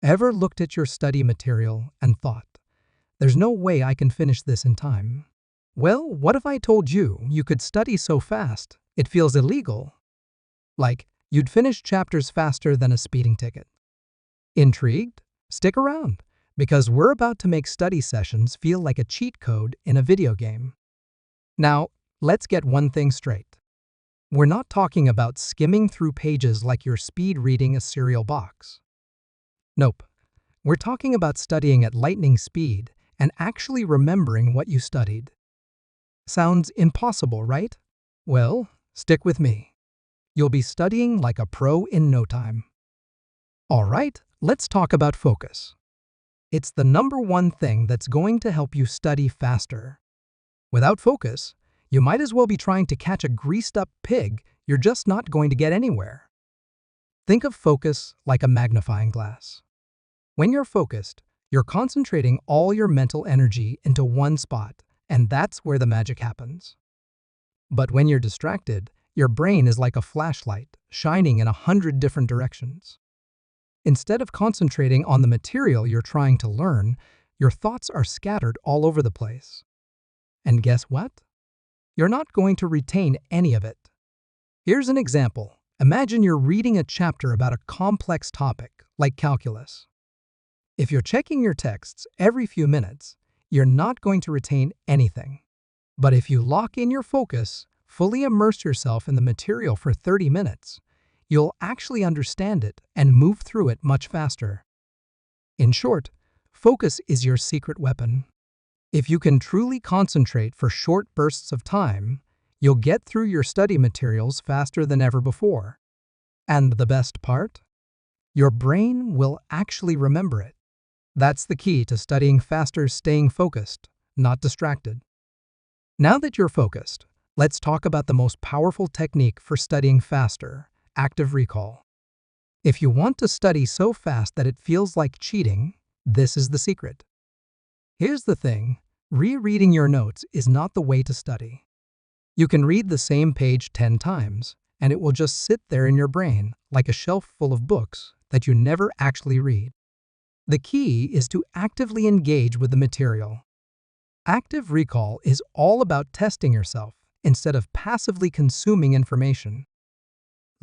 Ever looked at your study material and thought, there's no way I can finish this in time? Well, what if I told you you could study so fast, it feels illegal? Like, you'd finish chapters faster than a speeding ticket. Intrigued? Stick around, because we're about to make study sessions feel like a cheat code in a video game. Now, let's get one thing straight. We're not talking about skimming through pages like you're speed reading a cereal box. Nope. We're talking about studying at lightning speed and actually remembering what you studied. Sounds impossible, right? Well, stick with me. You'll be studying like a pro in no time. All right, let's talk about focus. It's the number one thing that's going to help you study faster. Without focus, you might as well be trying to catch a greased-up pig. You're just not going to get anywhere. Think of focus like a magnifying glass. When you're focused, you're concentrating all your mental energy into one spot, and that's where the magic happens. But when you're distracted, your brain is like a flashlight, shining in 100 different directions. Instead of concentrating on the material you're trying to learn, your thoughts are scattered all over the place. And guess what? You're not going to retain any of it. Here's an example. Imagine you're reading a chapter about a complex topic, like calculus. If you're checking your texts every few minutes, you're not going to retain anything. But if you lock in your focus, fully immerse yourself in the material for 30 minutes, you'll actually understand it and move through it much faster. In short, focus is your secret weapon. If you can truly concentrate for short bursts of time, you'll get through your study materials faster than ever before. And the best part? Your brain will actually remember it. That's the key to studying faster, staying focused, not distracted. Now that you're focused, let's talk about the most powerful technique for studying faster, active recall. If you want to study so fast that it feels like cheating, this is the secret. Here's the thing, rereading your notes is not the way to study. You can read the same page 10 times, and it will just sit there in your brain like a shelf full of books that you never actually read. The key is to actively engage with the material. Active recall is all about testing yourself instead of passively consuming information.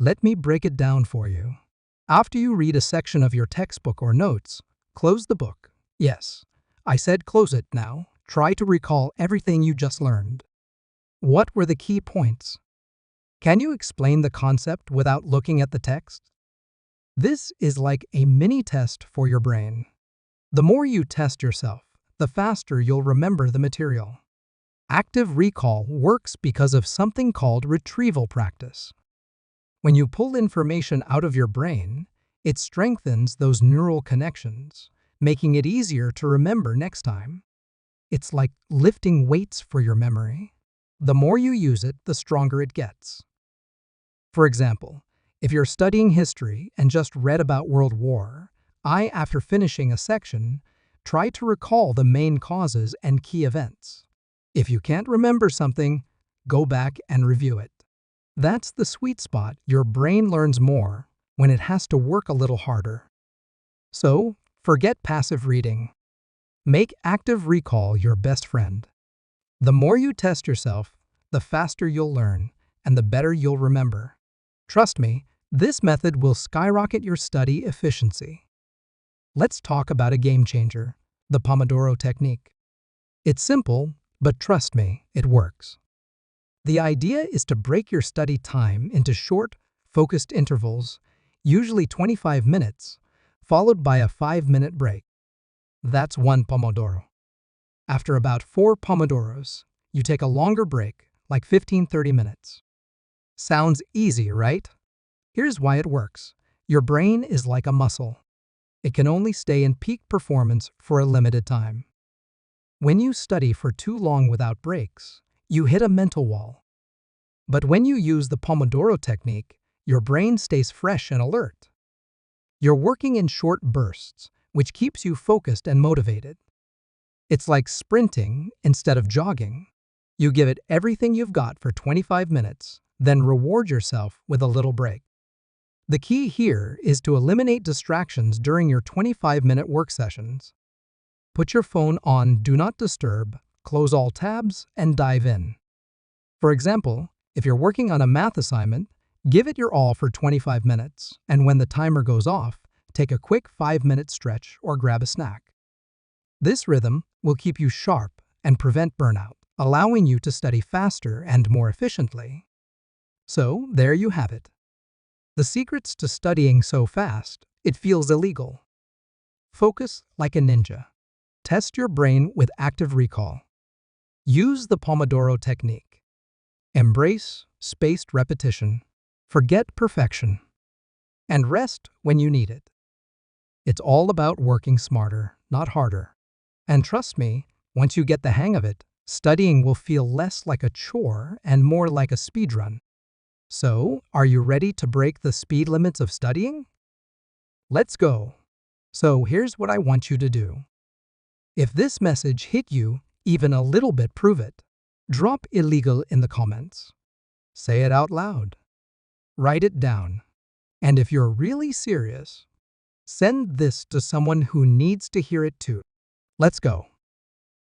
Let me break it down for you. After you read a section of your textbook or notes, close the book. Yes, I said close it now. Try to recall everything you just learned. What were the key points? Can you explain the concept without looking at the text? This is like a mini test for your brain. The more you test yourself, the faster you'll remember the material. Active recall works because of something called retrieval practice. When you pull information out of your brain, it strengthens those neural connections, making it easier to remember next time. It's like lifting weights for your memory. The more you use it, the stronger it gets. For example, if you're studying history and just read about World War I, after finishing a section, try to recall the main causes and key events. If you can't remember something, go back and review it. That's the sweet spot. Your brain learns more when it has to work a little harder. So, forget passive reading. Make active recall your best friend. The more you test yourself, the faster you'll learn and the better you'll remember. Trust me, this method will skyrocket your study efficiency. Let's talk about a game changer, the Pomodoro technique. It's simple, but trust me, it works. The idea is to break your study time into short, focused intervals, usually 25 minutes, followed by a 5-minute break. That's one Pomodoro. After about 4 Pomodoros, you take a longer break, like 15-30 minutes. Sounds easy, right? Here's why it works. Your brain is like a muscle. It can only stay in peak performance for a limited time. When you study for too long without breaks, you hit a mental wall. But when you use the Pomodoro technique, your brain stays fresh and alert. You're working in short bursts, which keeps you focused and motivated. It's like sprinting instead of jogging. You give it everything you've got for 25 minutes, then reward yourself with a little break. The key here is to eliminate distractions during your 25-minute work sessions. Put your phone on Do Not Disturb, close all tabs, and dive in. For example, if you're working on a math assignment, give it your all for 25 minutes, and when the timer goes off, take a quick 5-minute stretch or grab a snack. This rhythm will keep you sharp and prevent burnout, allowing you to study faster and more efficiently. So, there you have it. The secrets to studying so fast, it feels illegal. Focus like a ninja. Test your brain with active recall. Use the Pomodoro technique. Embrace spaced repetition. Forget perfection. And rest when you need it. It's all about working smarter, not harder. And trust me, once you get the hang of it, studying will feel less like a chore and more like a speedrun. So, are you ready to break the speed limits of studying? Let's go! So here's what I want you to do. If this message hit you even a little bit, prove it. Drop illegal in the comments. Say it out loud. Write it down. And if you're really serious, send this to someone who needs to hear it too. Let's go.